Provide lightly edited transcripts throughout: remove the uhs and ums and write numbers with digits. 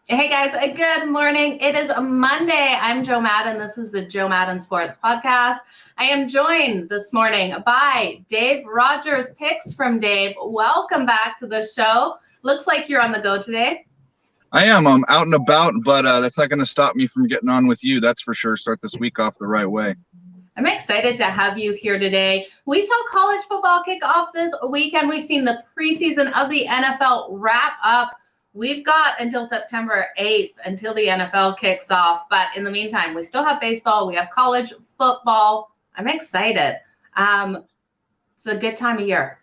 Hey guys, good morning. It is a Monday. I'm Jo Madden. This is the Jo Madden Sports Podcast. I am joined this morning by Dave Rogers. Picks from Dave. Welcome back to the show. Looks like you're on the go today. I am. I'm out and about, but that's not going to stop me from getting on with you. That's for sure. Start this week off the right way. I'm excited to have you here today. We saw college football kick off this weekend. We've seen the preseason of the NFL wrap up. We've got until September 8th until the NFL kicks off. But in the meantime, we still have baseball. We have college football. I'm excited. It's a good time of year.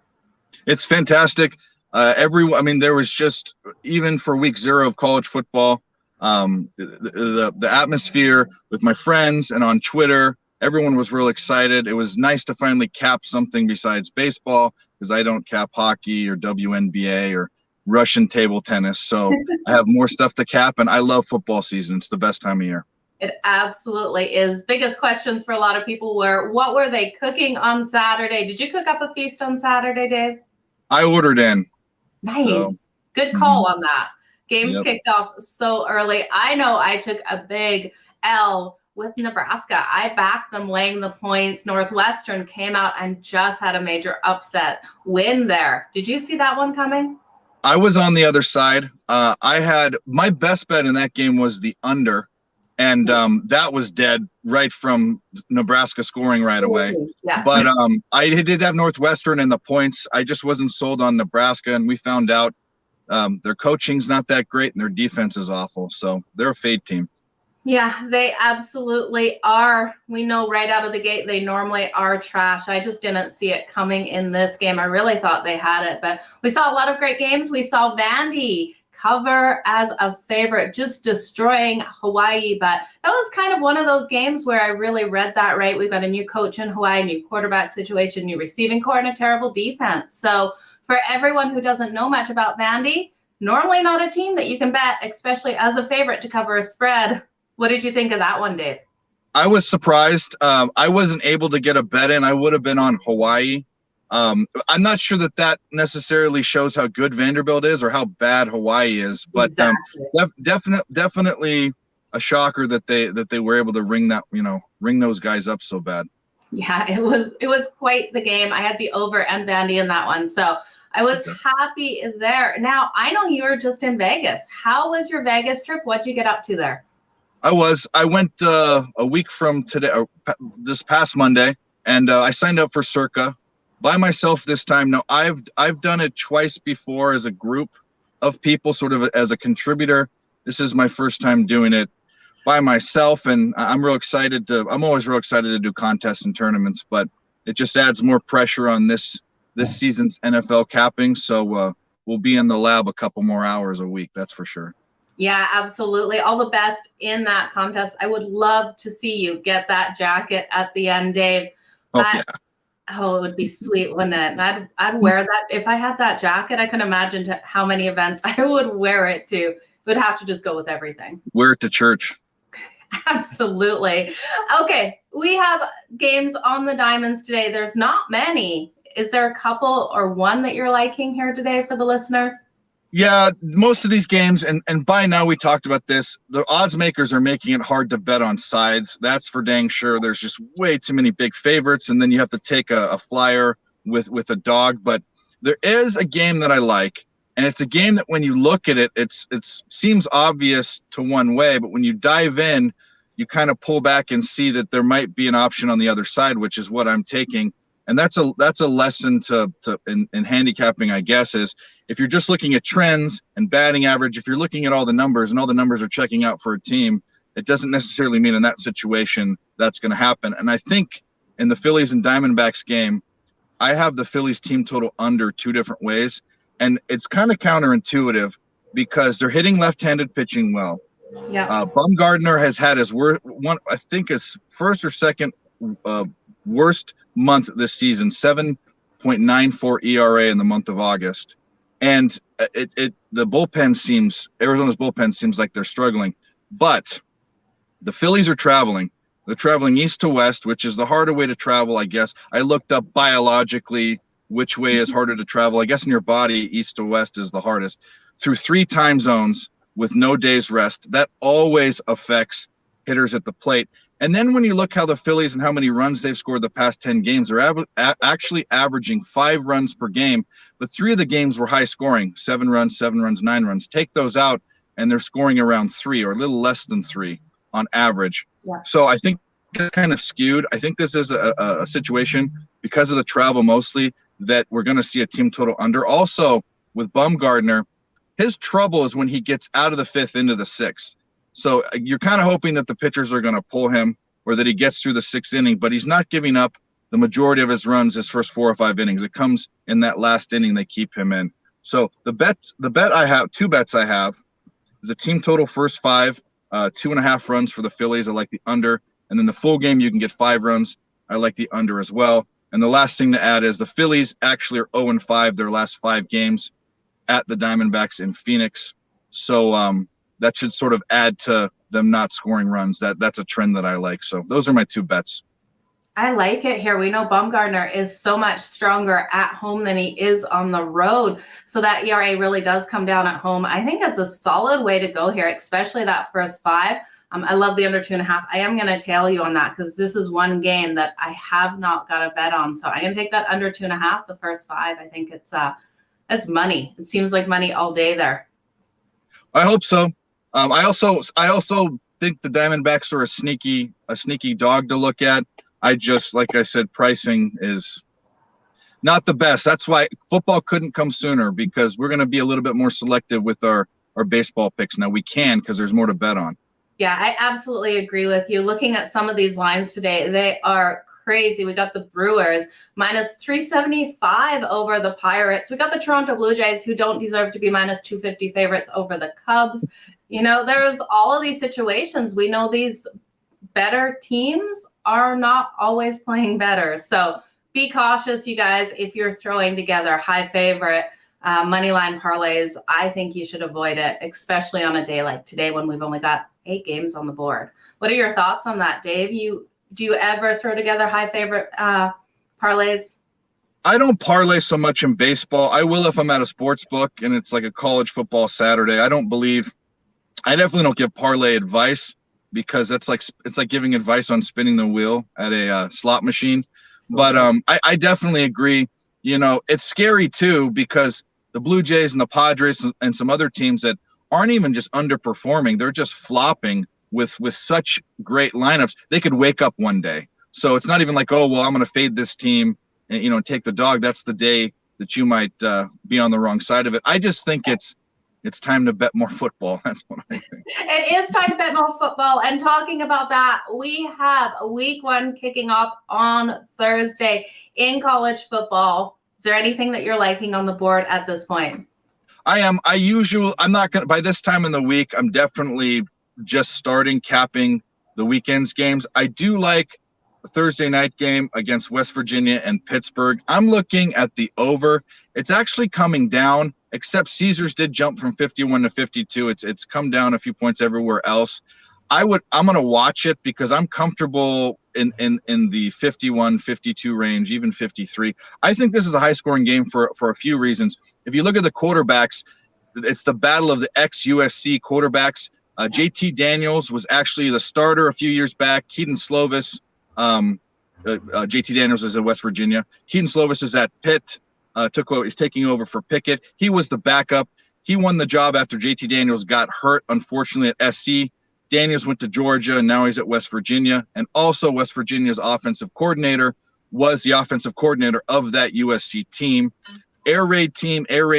It's fantastic. There was just, even for week 0 of college football, the atmosphere with my friends and on Twitter, everyone was real excited. It was nice to finally cap something besides baseball, because I don't cap hockey or WNBA or Russian table tennis. So I have more stuff to cap, and I love football season. It's the best time of year. It absolutely is. Biggest questions for a lot of people were, what were they cooking on Saturday? Did you cook up a feast on Saturday, Dave? I ordered in. Nice. So, good call on that. Games kicked off so early. I know I took a big L with Nebraska. I backed them laying the points. Northwestern came out and just had a major upset win there. Did you see that one coming? I was on the other side. I had my best bet in that game was the under, and that was dead right from Nebraska scoring right away. Yeah. But I did have Northwestern in the points. I just wasn't sold on Nebraska, and we found out their coaching's not that great and their defense is awful. So they're a fade team. Yeah, they absolutely are. We know right out of the gate they normally are trash. I just didn't see it coming in this game. I really thought they had it, but we saw a lot of great games. We saw Vandy cover as a favorite, just destroying Hawaii. But that was kind of one of those games where I really read that right. We've got a new coach in Hawaii, new quarterback situation, new receiving core, and a terrible defense. So for everyone who doesn't know much about Vandy, normally not a team that you can bet, especially as a favorite to cover a spread. What did you think of that one, Dave? I was surprised. I wasn't able to get a bet in. I would have been on Hawaii. I'm not sure that necessarily shows how good Vanderbilt is or how bad Hawaii is, but exactly. Definitely a shocker that they were able to ring those guys up so bad. Yeah, it was quite the game. I had the over and Vandy in that one, so I was happy there. Now I know you were just in Vegas. How was your Vegas trip? What'd you get up to there? I went a week from today, this past Monday, and I signed up for Circa by myself this time. Now I've done it twice before as a group of people, sort of as a contributor. This is my first time doing it by myself, and I'm always real excited to do contests and tournaments, but it just adds more pressure on this season's NFL capping. So we'll be in the lab a couple more hours a week, that's for sure. Yeah, absolutely. All the best in that contest. I would love to see you get that jacket at the end, Dave. It would be sweet, wouldn't it? I'd wear that. If I had that jacket, I can imagine how many events I would wear it to. It would have to just go with everything. Wear it to church. Absolutely. Okay, we have games on the diamonds today. There's not many. Is there a couple or one that you're liking here today for the listeners? Yeah, most of these games, and by now we talked about this, the odds makers are making it hard to bet on sides. That's for dang sure. There's just way too many big favorites, and then you have to take a flyer with a dog. But there is a game that I like, and it's a game that when you look at it, it seems obvious to one way, but when you dive in, you kind of pull back and see that there might be an option on the other side, which is what I'm taking. And that's a lesson in handicapping, I guess, is if you're just looking at trends and batting average, if you're looking at all the numbers and all the numbers are checking out for a team, it doesn't necessarily mean in that situation that's going to happen. And I think in the Phillies and Diamondbacks game, I have the Phillies team total under 2 different ways. And it's kind of counterintuitive because they're hitting left-handed pitching well. Yeah. Bumgarner has had his first or second worst month this season, 7.94 ERA in the month of August. And Arizona's bullpen seems like they're struggling. But the Phillies are traveling. They're traveling east to west, which is the harder way to travel, I guess. I looked up biologically which way is harder to travel. I guess in your body, east to west is the hardest. Through 3 time zones, with no days rest. That always affects hitters at the plate. And then when you look how the Phillies and how many runs they've scored the past 10 games, they're actually averaging 5 runs per game. But 3 of the games were high scoring, 7 runs, 9 runs. Take those out, and they're scoring around 3 or a little less than 3 on average. Yeah. So I think it's kind of skewed. I think this is a situation, because of the travel mostly, that we're going to see a team total under. Also, with Bumgarner, his trouble is when he gets out of the 5th into the 6th. So you're kind of hoping that the pitchers are going to pull him, or that he gets through the 6th inning, but he's not giving up the majority of his runs his first 4 or 5 innings. It comes in that last inning they keep him in. So the bet I have, 2 bets I have, is a team total first 5, 2.5 runs for the Phillies. I like the under. And then the full game, you can get 5 runs. I like the under as well. And the last thing to add is the Phillies actually are 0-5 their last 5 games at the Diamondbacks in Phoenix. So that should sort of add to them not scoring runs. That's a trend that I like. So those are my 2 bets. I like it here. We know Bumgarner is so much stronger at home than he is on the road. So that ERA really does come down at home. I think that's a solid way to go here, especially that first 5. I love the under 2.5. I am going to tail you on that, because this is one game that I have not got a bet on. So I'm going to take that under 2.5, the first 5. I think it's money. It seems like money all day there. I hope so. I also think the Diamondbacks are a sneaky dog to look at. I just, like I said, pricing is not the best. That's why football couldn't come sooner, because we're going to be a little bit more selective with our baseball picks. Now we can, because there's more to bet on. Yeah, I absolutely agree with you. Looking at some of these lines today, they are crazy. We got the Brewers minus 375 over the Pirates. We got the Toronto Blue Jays, who don't deserve to be minus 250 favorites over the Cubs. You know, there's all of these situations. We know these better teams are not always playing better. So be cautious, you guys. If you're throwing together high favorite money line parlays, I think you should avoid it, especially on a day like today when we've only got 8 games on the board. What are your thoughts on that, Dave? Do you ever throw together high favorite parlays? I don't parlay so much in baseball. I will if I'm at a sports book and it's like a college football Saturday. I definitely don't give parlay advice, because it's like giving advice on spinning the wheel at a slot machine. But I definitely agree. You know, it's scary too, because the Blue Jays and the Padres and some other teams that aren't even just underperforming, they're just flopping with such great lineups. They could wake up one day. So it's not even like, oh, well, I'm going to fade this team and, take the dog. That's the day that you might be on the wrong side of it. I just think it's time to bet more football. That's what I think. It is time to bet more football. And talking about that, we have week 1 kicking off on Thursday in college football. Is there anything that you're liking on the board at this point? I am. I'm not going to, by this time in the week, I'm definitely just capping the weekend's games. I do like the Thursday night game against West Virginia and Pittsburgh. I'm looking at the over. It's actually coming down, except Caesars did jump from 51 to 52. It's come down a few points everywhere else. I'm going to watch it because I'm comfortable in the 51, 52 range, even 53. I think this is a high scoring game for a few reasons. If you look at the quarterbacks, it's the battle of the ex-USC quarterbacks. JT Daniels was actually the starter a few years back. Keaton Slovis, JT Daniels is at West Virginia. Keaton Slovis is at Pitt. Is taking over for Pickett. He was the backup. He won the job after JT Daniels got hurt, unfortunately, at SC. Daniels went to Georgia, and now he's at West Virginia. And also West Virginia's offensive coordinator was the offensive coordinator of that USC team. Air raid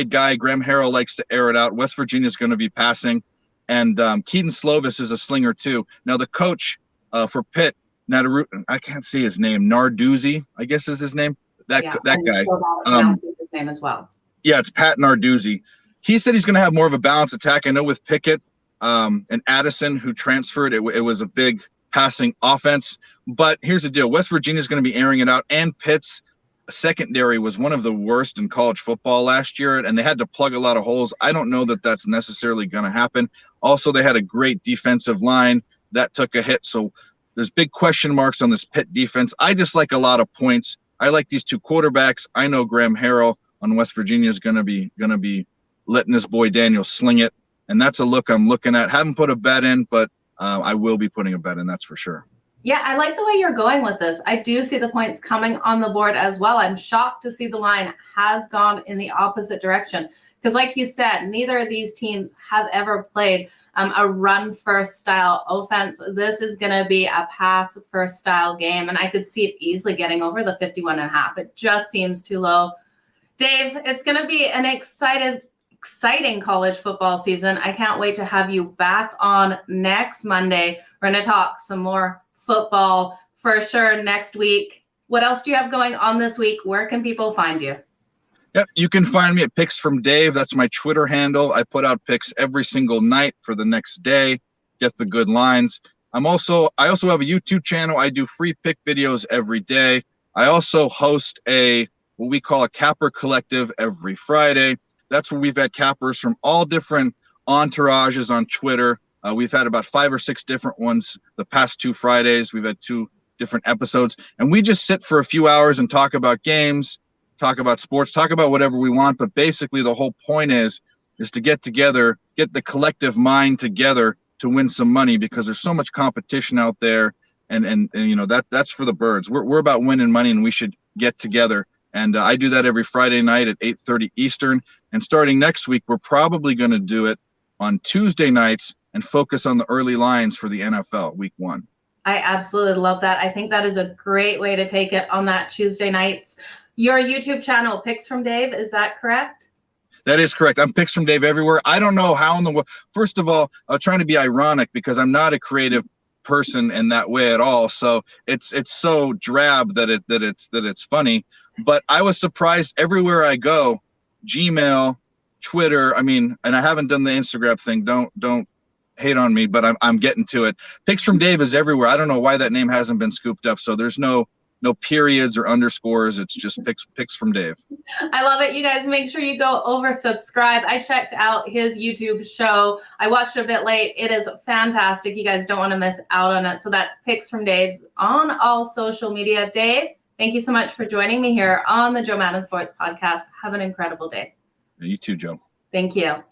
guy, Graham Harrell likes to air it out. West Virginia's going to be passing. And Keaton Slovis is a slinger too. Now the coach for Pitt, I can't see his name, Narduzzi, I guess is his name. That guy. His name as well. Yeah, it's Pat Narduzzi. He said he's going to have more of a balanced attack. I know with Pickett and Addison, who transferred, it was a big passing offense. But here's the deal. West Virginia's going to be airing it out, and Pitt's secondary was one of the worst in college football last year, and they had to plug a lot of holes. I don't know that that's necessarily going to happen. Also, they had a great defensive line that took a hit. So there's big question marks on this Pitt defense. I just like a lot of points. I like these two quarterbacks. I know Graham Harrell on West Virginia is going to be letting his boy Daniel sling it. and that's a look I'm looking at. Haven't put a bet in, but I will be putting a bet in, that's for sure. Yeah, I like the way you're going with this. I do see the points coming on the board as well. I'm shocked to see the line has gone in the opposite direction. Because like you said, neither of these teams have ever played a run-first style offense. This is going to be a pass-first style game, and I could see it easily getting over the 51.5. It just seems too low. Dave, it's going to be an exciting college football season. I can't wait to have you back on next Monday. We're going to talk some more football for sure next week. What else do you have going on this week? Where can people find you? Yep, you can find me at Picks from Dave. That's my Twitter handle. I put out picks every single night for the next day. Get the good lines. I also have a YouTube channel. I do free pick videos every day. I also host what we call a Capper Collective every Friday. That's where we've had cappers from all different entourages on Twitter. We've had about 5 or 6 different ones the past 2 Fridays. We've had 2 different episodes, and we just sit for a few hours and talk about games, talk about sports, talk about whatever we want. But basically the whole point is to get together, get the collective mind together to win some money, because there's so much competition out there, and you know, that's for the birds. We're about winning money, and we should get together. And I do that every Friday night at 8:30 Eastern. And starting next week, we're probably going to do it on Tuesday nights and focus on the early lines for the NFL Week 1. I absolutely love that. I think that is a great way to take it on that Tuesday nights. Your YouTube channel, Picks from Dave, is that correct? That is correct. I'm Picks from Dave everywhere. I don't know how in the world. First of all, I'm trying to be ironic because I'm not a creative person in that way at all. So it's so drab that it's funny. But I was surprised everywhere I go, Gmail, Twitter. I mean, and I haven't done the Instagram thing. Don't hate on me, but I'm getting to it. Picks from Dave is everywhere. I don't know why that name hasn't been scooped up. So there's no periods or underscores. It's just picks from Dave. I love it. You guys make sure you go over subscribe. I checked out his YouTube show. I watched it a bit late. It is fantastic. You guys don't want to miss out on it. So that's Picks from Dave on all social media. Dave, thank you so much for joining me here on the Jo Madden Sports Podcast. Have an incredible day. You too, Joe. Thank you.